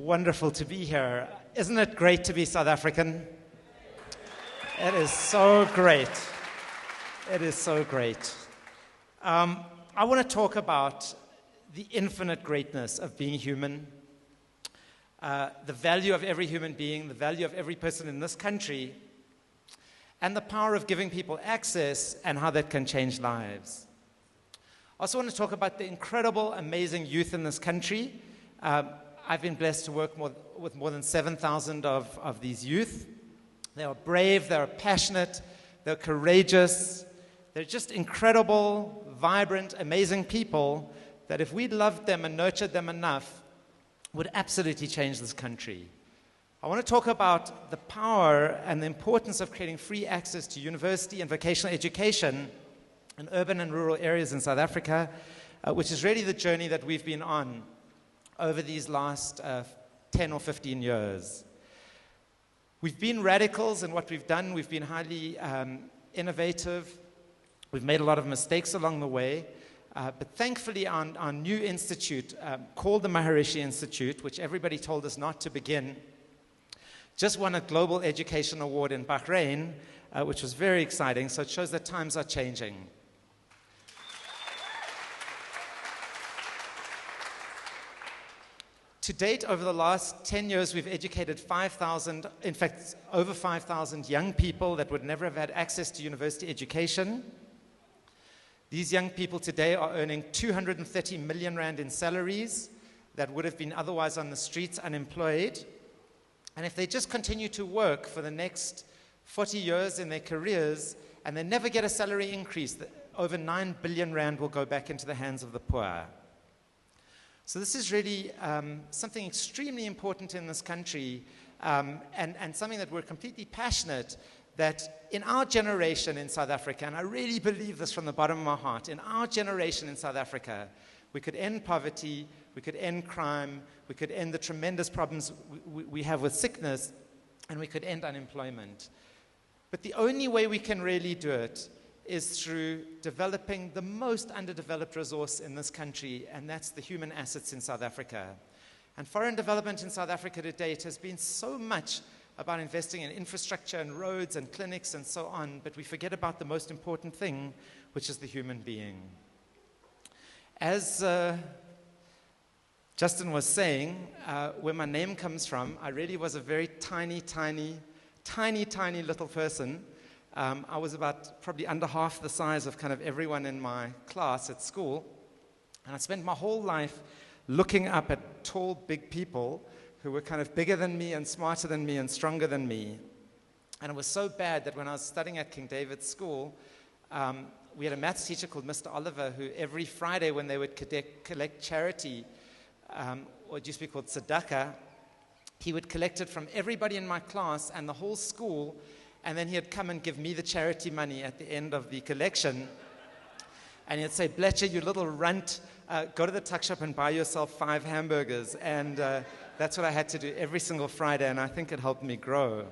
Wonderful to be here. Isn't it great to be South African? It is so great. It is so great. I want to talk about the infinite greatness of being human, the value of every human being, the value of every person in this country, and the power of giving people access and how that can change lives. I also want to talk about the incredible, amazing youth in this country. I've been blessed to work with more than 7,000 of these youth. They are brave, they're passionate, they're courageous. They're just incredible, vibrant, amazing people that if we loved them and nurtured them enough, would absolutely change this country. I want to talk about the power and the importance of creating free access to university and vocational education in urban and rural areas in South Africa, which is really the journey that we've been on over these last 10 or 15 years. We've been radicals in what we've done. We've been highly innovative. We've made a lot of mistakes along the way. But thankfully, our new institute, called the Maharishi Institute, which everybody told us not to begin, just won a Global Education Award in Bahrain, which was very exciting. So it shows that times are changing. To date, over the last 10 years, we've educated 5,000, in fact, over 5,000 young people that would never have had access to university education. These young people today are earning 230 million rand in salaries that would have been otherwise on the streets unemployed. And if they just continue to work for the next 40 years in their careers and they never get a salary increase, over 9 billion rand will go back into the hands of the poor. So this is really something extremely important in this country and something that we're completely passionate that in our generation in South Africa, and I really believe this from the bottom of my heart, in our generation in South Africa, we could end poverty, we could end crime, we could end the tremendous problems we have with sickness, and we could end unemployment. But the only way we can really do it is through developing the most underdeveloped resource in this country, and that's the human assets in South Africa. And foreign development in South Africa to date has been so much about investing in infrastructure and roads and clinics and so on, but we forget about the most important thing, which is the human being. As Justin was saying, where my name comes from, I really was a very tiny little person. I was about probably under half the size of kind of everyone in my class at school. And I spent my whole life looking up at tall, big people who were kind of bigger than me and smarter than me and stronger than me. And it was so bad that when I was studying at King David's School, we had a maths teacher called Mr. Oliver who every Friday when they would collect charity, or it used to be called tzedakah, he would collect it from everybody in my class and the whole school, and then he'd come and give me the charity money at the end of the collection. And he'd say, Blecher, you little runt, go to the tuck shop and buy yourself 5 hamburgers. And that's what I had to do every single Friday, and I think it helped me grow.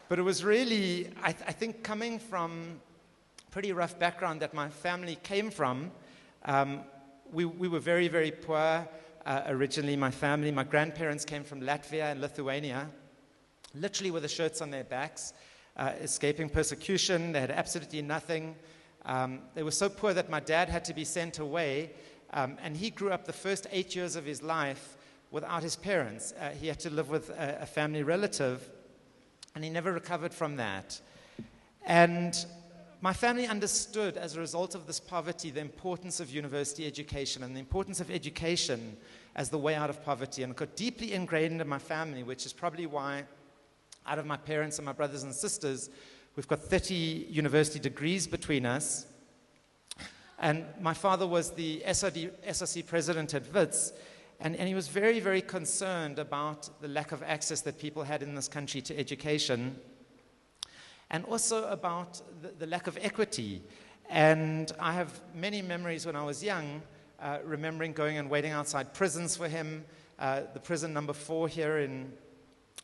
But it was really, I think, coming from a pretty rough background that my family came from. We were very, very poor originally, my family. My grandparents came from Latvia and Lithuania, literally with the shirts on their backs, escaping persecution. They had absolutely nothing. They were so poor that my dad had to be sent away, and he grew up the first 8 years of his life without his parents. He had to live with a family relative, and he never recovered from that. And my family understood, as a result of this poverty, the importance of university education and the importance of education as the way out of poverty, and it got deeply ingrained into my family, which is probably why out of my parents and my brothers and sisters, we've got 30 university degrees between us. And my father was the SRC president at WITS, and he was very, very concerned about the lack of access that people had in this country to education, and also about the lack of equity. And I have many memories when I was young, remembering going and waiting outside prisons for him, the prison number 4 here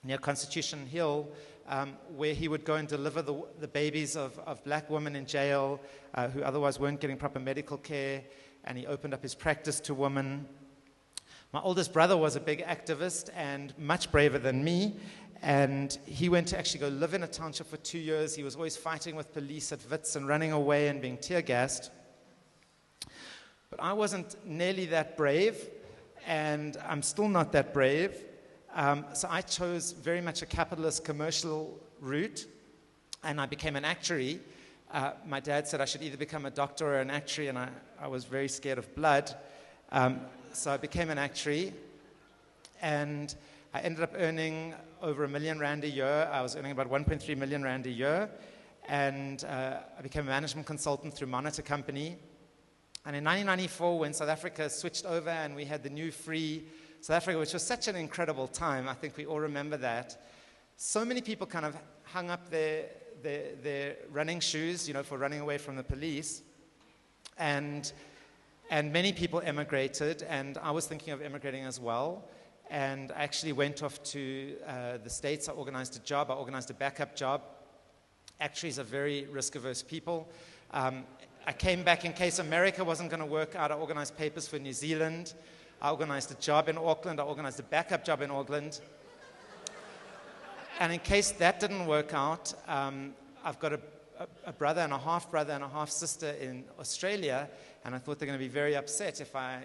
near Constitution Hill, where he would go and deliver the babies of black women in jail who otherwise weren't getting proper medical care, and he opened up his practice to women. My oldest brother was a big activist and much braver than me, and he went to actually go live in a township for 2 years. He was always fighting with police at Wits and running away and being tear-gassed. But I wasn't nearly that brave, and I'm still not that brave. So I chose very much a capitalist commercial route, and I became an actuary. My dad said I should either become a doctor or an actuary, and I was very scared of blood. So I became an actuary, and I ended up earning over R1 million a year. I was earning about 1.3 million rand a year, and I became a management consultant through Monitor Company. And in 1994, when South Africa switched over and we had the new free South Africa, which was such an incredible time, I think we all remember that, so many people kind of hung up their running shoes, for running away from the police. And many people emigrated, and I was thinking of emigrating as well. And I actually went off to the States. I organized a job. I organized a backup job. Actuaries are very risk-averse people. I came back in case America wasn't going to work out. I organized papers for New Zealand. I organized a job in Auckland. I organized a backup job in Auckland. And in case that didn't work out, I've got a brother and a half-brother and a half-sister in Australia, and I thought they're going to be very upset if I,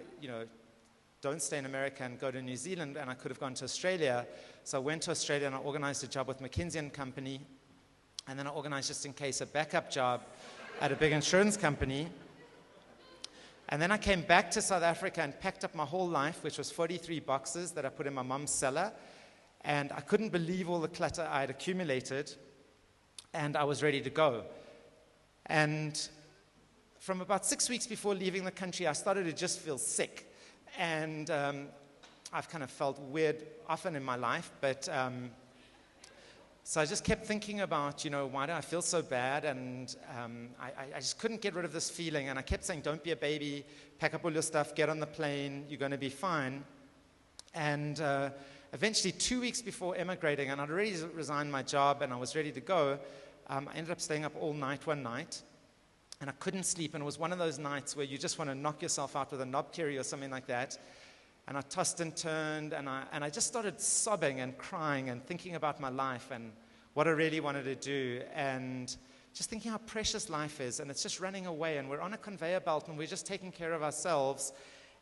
don't stay in America and go to New Zealand, and I could have gone to Australia. So I went to Australia and I organized a job with McKinsey & Company, and then I organized, just in case, a backup job at a big insurance company. And then I came back to South Africa and packed up my whole life, which was 43 boxes that I put in my mom's cellar, and I couldn't believe all the clutter I had accumulated, and I was ready to go. And from about 6 weeks before leaving the country, I started to just feel sick. And I've kind of felt weird often in my life, but so I just kept thinking about, why do I feel so bad? And I just couldn't get rid of this feeling. And I kept saying, don't be a baby, pack up all your stuff, get on the plane, you're going to be fine. And eventually, 2 weeks before emigrating, and I'd already resigned my job and I was ready to go, I ended up staying up all night one night. And I couldn't sleep, and it was one of those nights where you just want to knock yourself out with a knobkerrie or something like that. And I tossed and turned, and I just started sobbing and crying and thinking about my life and what I really wanted to do, and just thinking how precious life is, and it's just running away, and we're on a conveyor belt, and we're just taking care of ourselves,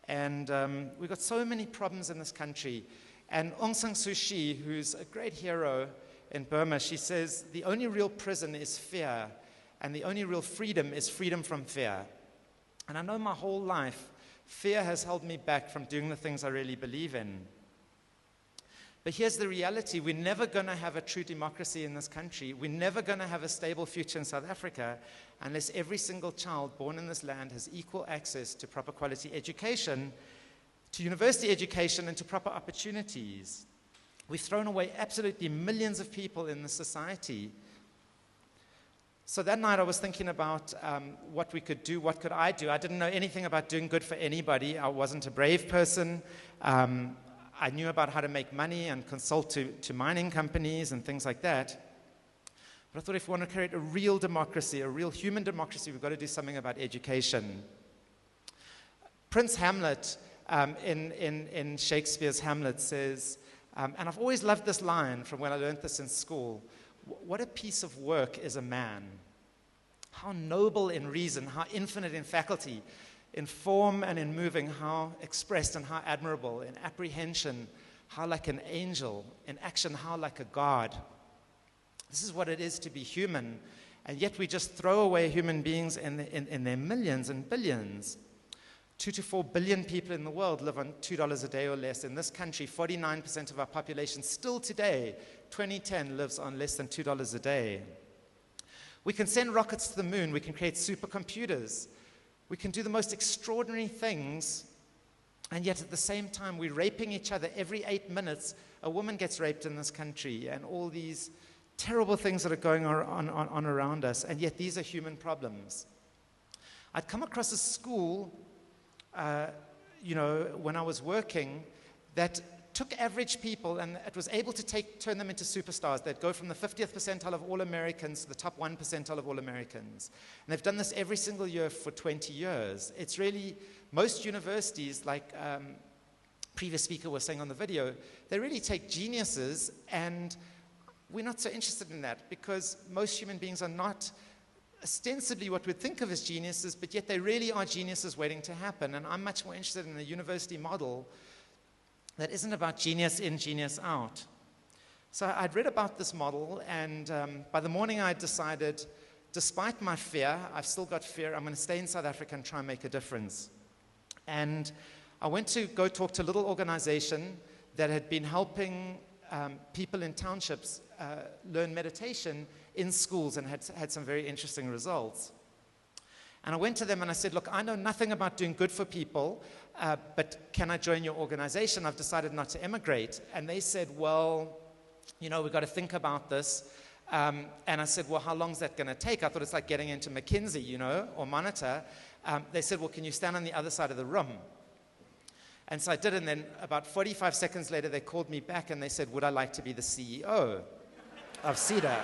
and we've got so many problems in this country. And Aung San Suu Kyi, who's a great hero in Burma, she says, the only real prison is fear, and the only real freedom is freedom from fear. And I know my whole life, fear has held me back from doing the things I really believe in. But here's the reality. We're never going to have a true democracy in this country. We're never going to have a stable future in South Africa unless every single child born in this land has equal access to proper quality education, to university education, and to proper opportunities. We've thrown away absolutely millions of people in this society. So that night I was thinking about what we could do, what could I do. I didn't know anything about doing good for anybody. I wasn't a brave person. I knew about how to make money and consult to mining companies and things like that. But I thought if we want to create a real democracy, a real human democracy, we've got to do something about education. Prince Hamlet in Shakespeare's Hamlet says, and I've always loved this line from when I learned this in school, what a piece of work is a man. How noble in reason, how infinite in faculty, in form and in moving, how expressed and how admirable, in apprehension, how like an angel, in action, how like a god. This is what it is to be human, and yet we just throw away human beings in their millions and billions. 2 to 4 billion people in the world live on $2 a day or less. In this country, 49% of our population still today, 2010, lives on less than $2 a day. We can send rockets to the moon. We can create supercomputers. We can do the most extraordinary things, and yet at the same time, we're raping each other. Every 8 minutes, a woman gets raped in this country, and all these terrible things that are going on around us, and yet these are human problems. I'd come across a school when I was working, that took average people and it was able to turn them into superstars. They'd go from the 50th percentile of all Americans to the top 1 percentile of all Americans. And they've done this every single year for 20 years. It's really, most universities like previous speaker was saying on the video, they really take geniuses, and we're not so interested in that because most human beings are not ostensibly what we'd think of as geniuses, but yet they really are geniuses waiting to happen. And I'm much more interested in a university model that isn't about genius in, genius out. So I'd read about this model, and by the morning I decided, despite my fear, I've still got fear, I'm going to stay in South Africa and try and make a difference. And I went to go talk to a little organization that had been helping people in townships learn meditation in schools and had some very interesting results. And I went to them and I said, look, I know nothing about doing good for people, but can I join your organization? I've decided not to emigrate. And they said, well, you know, we've got to think about this. And I said, well, how long is that going to take? I thought it's like getting into McKinsey, you know, or Monitor. They said, well, can you stand on the other side of the room? And so I did, and then about 45 seconds later, they called me back and they said, would I like to be the CEO of CEDA?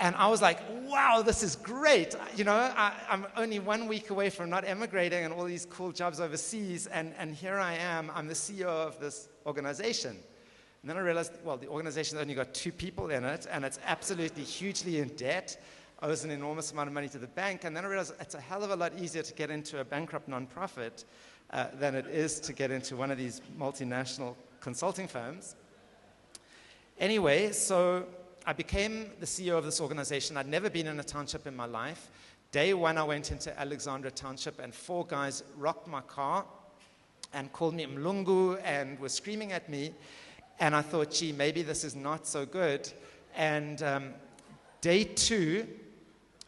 And I was like, wow, this is great. You know, I'm only 1 week away from not emigrating and all these cool jobs overseas, and here I am, I'm the CEO of this organization. And then I realized, well, the organization's only got 2 people in it, and it's absolutely hugely in debt, owes an enormous amount of money to the bank, and then I realized it's a hell of a lot easier to get into a bankrupt nonprofit than it is to get into one of these multinational consulting firms. Anyway, so I became the CEO of this organization. I'd never been in a township in my life. Day one, I went into Alexandra Township, and 4 guys rocked my car and called me Mlungu and were screaming at me. And I thought, gee, maybe this is not so good. And day 2,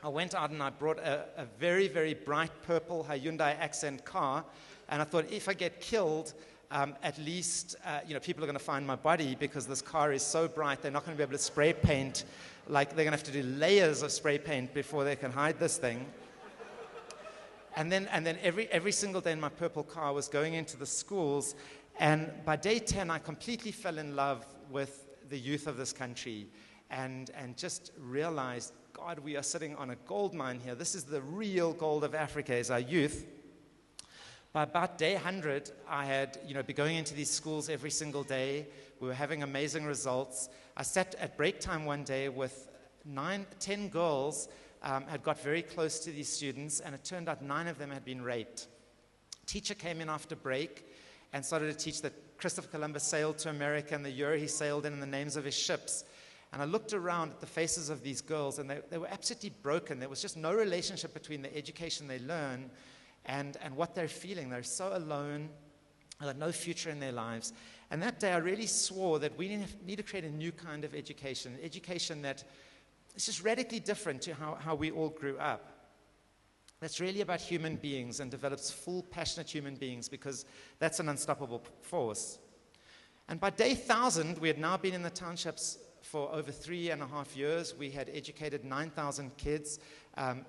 I went out and I brought a very, very bright purple Hyundai Accent car. And I thought, if I get killed, at least, you know, people are going to find my body because this car is so bright, they're not going to be able to spray paint. Like, they're going to have to do layers of spray paint before they can hide this thing. And then every single day in my purple car was going into the schools. And by day 10, I completely fell in love with the youth of this country and just realized, God, we are sitting on a gold mine here. This is the real gold of Africa, is our youth. By about day 100, I had, you know, been going into these schools every single day. We were having amazing results. I sat at break time one day with 10 girls, had got very close to these students, and it turned out 9 of them had been raped. Teacher came in after break and started to teach that Christopher Columbus sailed to America and the year he sailed in and the names of his ships. And I looked around at the faces of these girls, and they were absolutely broken. There was just no relationship between the education they learn and what they're feeling. They're so alone. They had no future in their lives. And that day I really swore that we need to create a new kind of education, an education that is just radically different to how we all grew up. That's really about human beings and develops full, passionate human beings, because that's an unstoppable force. And by day 1,000, we had now been in the townships for over 3.5 years. We had educated 9,000 kids,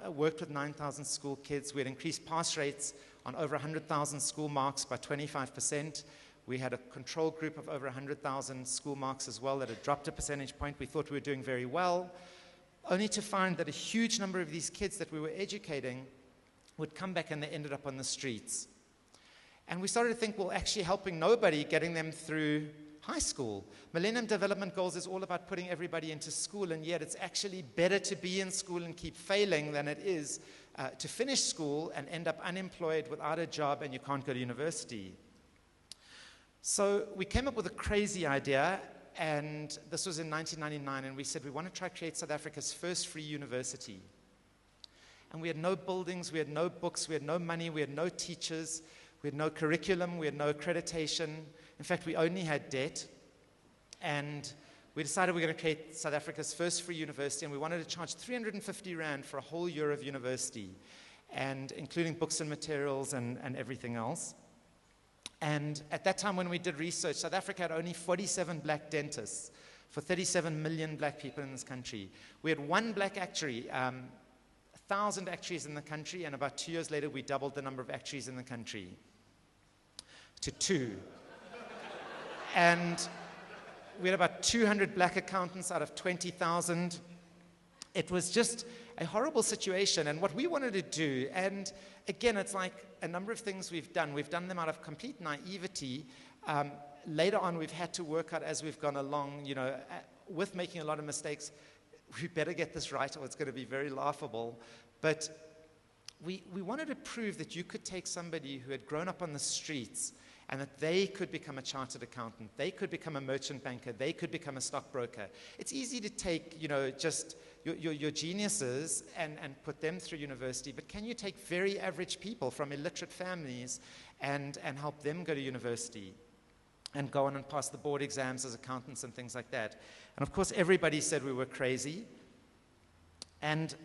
worked with 9,000 school kids. We had increased pass rates on over 100,000 school marks by 25%. We had a control group of over 100,000 school marks as well that had dropped a percentage point. We thought we were doing very well, only to find that a huge number of these kids that we were educating would come back and they ended up on the streets. And we started to think, well, actually helping nobody, getting them through high school. Millennium Development Goals is all about putting everybody into school, and yet it's actually better to be in school and keep failing than it is to finish school and end up unemployed without a job and you can't go to university. So we came up with a crazy idea, and this was in 1999, and we said we want to try to create South Africa's first free university. And we had no buildings, we had no books, we had no money, we had no teachers, we had no curriculum, we had no accreditation. In fact, we only had debt. And we decided we were going to create South Africa's first free university, and we wanted to charge 350 Rand for a whole year of university, and including books and materials and everything else. And at that time when we did research, South Africa had only 47 black dentists for 37 million black people in this country. We had 1 black actuary, 1,000 actuaries in the country, and about 2 years later we doubled the number of actuaries in the country to 2. And we had about 200 black accountants out of 20,000. It was just a horrible situation. And what we wanted to do, and again, it's like a number of things we've done them out of complete naivety. Later on, we've had to work out as we've gone along, with making a lot of mistakes. We better get this right or it's going to be very laughable. But we wanted to prove that you could take somebody who had grown up on the streets and that they could become a chartered accountant, they could become a merchant banker, they could become a stockbroker. It's easy to take, just your geniuses and put them through university, but can you take very average people from illiterate families and help them go to university and go on and pass the board exams as accountants and things like that? And of course, everybody said we were crazy. And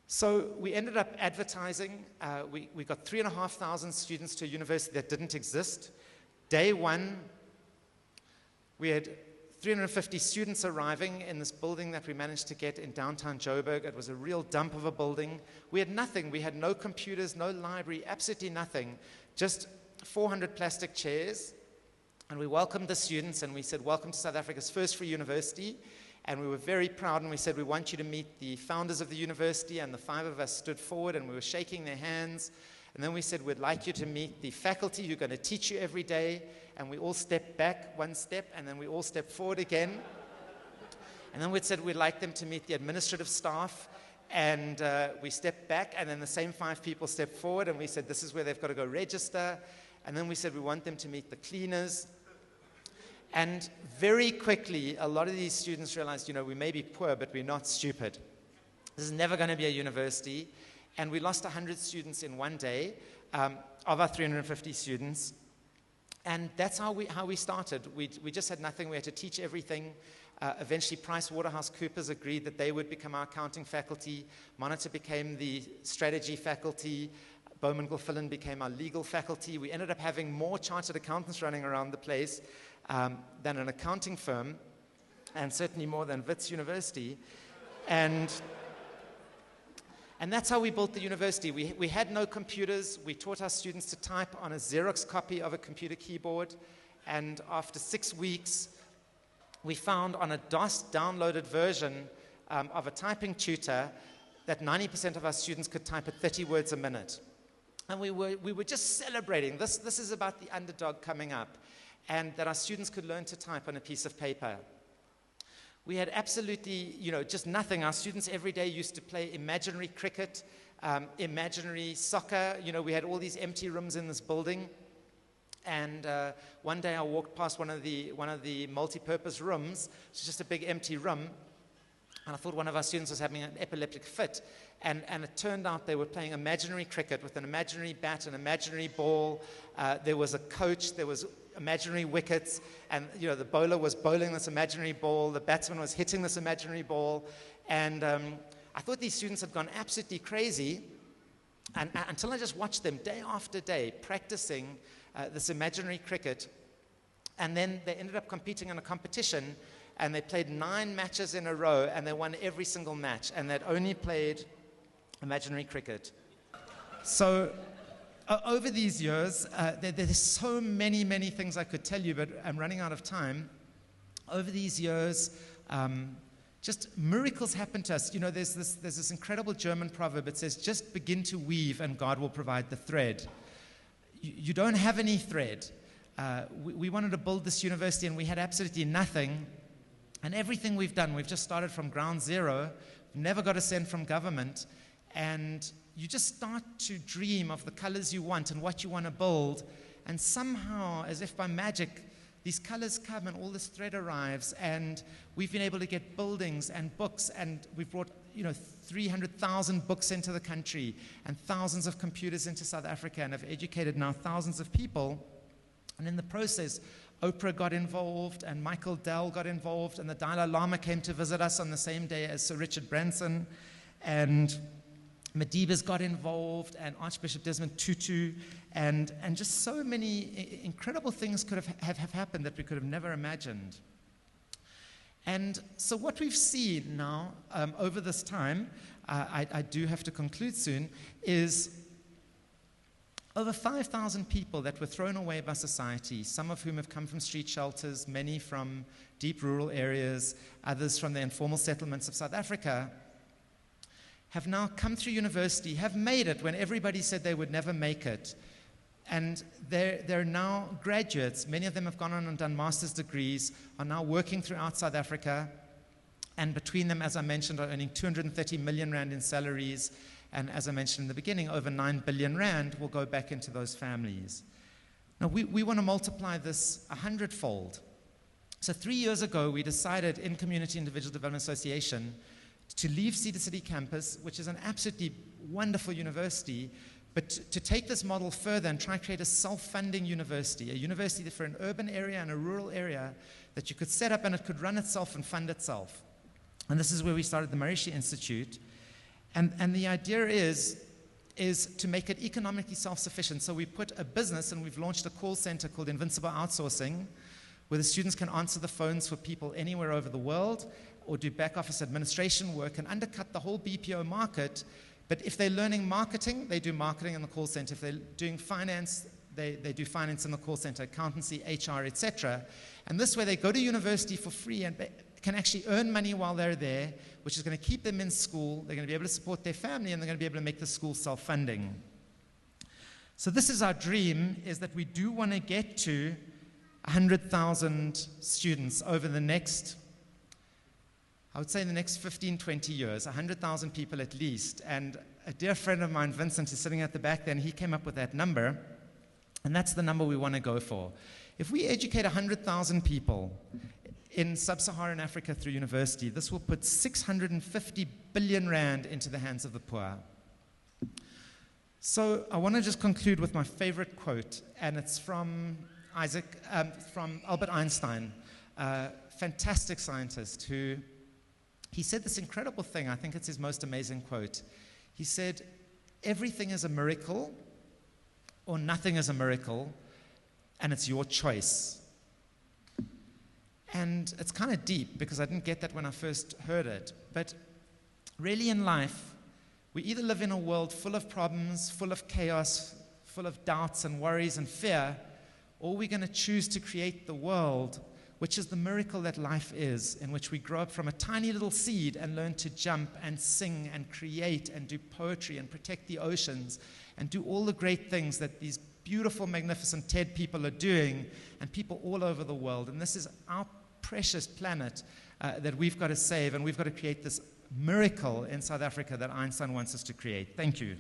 so we ended up advertising. We got 3,500 students to a university that didn't exist. Day one, we had 350 students arriving in this building that we managed to get in downtown Joburg. It was a real dump of a building. We had nothing. We had no computers, no library, absolutely nothing. Just 400 plastic chairs. And we welcomed the students and we said, welcome to South Africa's first free university. And we were very proud, and we said, we want you to meet the founders of the university. And the 5 of us stood forward, and we were shaking their hands. And then we said, we'd like you to meet the faculty who are going to teach you every day. And we all stepped back 1 step, and then we all stepped forward again. And then we said, we'd like them to meet the administrative staff. And we stepped back, and then the same 5 people stepped forward, and we said, this is where they've got to go register. And then we said, we want them to meet the cleaners. And very quickly, a lot of these students realized, we may be poor, but we're not stupid. This is never going to be a university. And we lost 100 students in one day of our 350 students. And that's how we started. We just had nothing. We had to teach everything. Eventually, PricewaterhouseCoopers agreed that they would become our accounting faculty. Monitor became the strategy faculty. Bowman Gilfillan became our legal faculty. We ended up having more chartered accountants running around the place than an accounting firm, and certainly more than Wits University. And that's how we built the university. We had no computers. We taught our students to type on a Xerox copy of a computer keyboard. And after 6 weeks, we found on a DOS downloaded version of a typing tutor that 90% of our students could type at 30 words a minute. And we were just celebrating. This is about the underdog coming up, and that our students could learn to type on a piece of paper. We had absolutely, just nothing. Our students every day used to play imaginary cricket, imaginary soccer. We had all these empty rooms in this building. And one day I walked past one of the multi-purpose rooms. It's just a big empty room. And I thought one of our students was having an epileptic fit. And it turned out they were playing imaginary cricket with an imaginary bat, an imaginary ball. There was a coach, there was imaginary wickets, and the bowler was bowling this imaginary ball, the batsman was hitting this imaginary ball. And I thought these students had gone absolutely crazy, and until I just watched them day after day practicing this imaginary cricket. And then they ended up competing in a competition, and they played 9 matches in a row, and they won every single match, and they'd only played imaginary cricket. So over these years, there's so many things I could tell you, but I'm running out of time. Over these years, just miracles happen to us. There's this incredible German proverb. It says, just begin to weave and God will provide the thread. You don't have any thread. We wanted to build this university, and we had absolutely nothing. And everything we've done, we've just started from ground zero. We've never got a cent from government. And you just start to dream of the colors you want and what you want to build. And somehow, as if by magic, these colors come and all this thread arrives. And we've been able to get buildings and books. And we've brought 300,000 books into the country and thousands of computers into South Africa, and have educated now thousands of people. And in the process, Oprah got involved, and Michael Dell got involved, and the Dalai Lama came to visit us on the same day as Sir Richard Branson, and Madiba's got involved, and Archbishop Desmond Tutu, and just so many incredible things could have happened that we could have never imagined. And so what we've seen now over this time, I do have to conclude soon, is over 5,000 people that were thrown away by society, some of whom have come from street shelters, many from deep rural areas, others from the informal settlements of South Africa, have now come through university, have made it when everybody said they would never make it. And they're now graduates. Many of them have gone on and done master's degrees, are now working throughout South Africa. And between them, as I mentioned, are earning 230 million rand in salaries. And as I mentioned in the beginning, over 9 billion rand will go back into those families. Now, we want to multiply this 100-fold. So 3 years ago, we decided in Community Individual Development Association to leave Cedar City campus, which is an absolutely wonderful university, but to take this model further and try to create a self-funding university, a university for an urban area and a rural area that you could set up and it could run itself and fund itself. And this is where we started the Marishi Institute. And the idea is to make it economically self-sufficient. So we put a business, and we've launched a call center called Invincible Outsourcing, where the students can answer the phones for people anywhere over the world or do back office administration work and undercut the whole BPO market. But if they're learning marketing, they do marketing in the call center. If they're doing finance, they do finance in the call center, accountancy, HR, etc. And this way they go to university for free and can actually earn money while they're there, which is going to keep them in school. They're going to be able to support their family, and they're going to be able to make the school self-funding. So this is our dream, is that we do want to get to 100,000 students over the next, I would say in the next 15, 20 years, 100,000 people at least. And a dear friend of mine, Vincent, is sitting at the back there, and he came up with that number. And that's the number we want to go for. If we educate 100,000 people in sub-Saharan Africa through university, this will put 650 billion rand into the hands of the poor. So I want to just conclude with my favorite quote, and it's from Albert Einstein, a fantastic scientist who, he said this incredible thing. I think it's his most amazing quote. He said, "Everything is a miracle or nothing is a miracle, and it's your choice." And it's kind of deep because I didn't get that when I first heard it. But really in life, we either live in a world full of problems, full of chaos, full of doubts and worries and fear, or we're going to choose to create the world, which is the miracle that life is, in which we grow up from a tiny little seed and learn to jump and sing and create and do poetry and protect the oceans and do all the great things that these beautiful, magnificent TED people are doing, and people all over the world. And this is our precious planet that we've got to save, and we've got to create this miracle in South Africa that Einstein wants us to create. Thank you.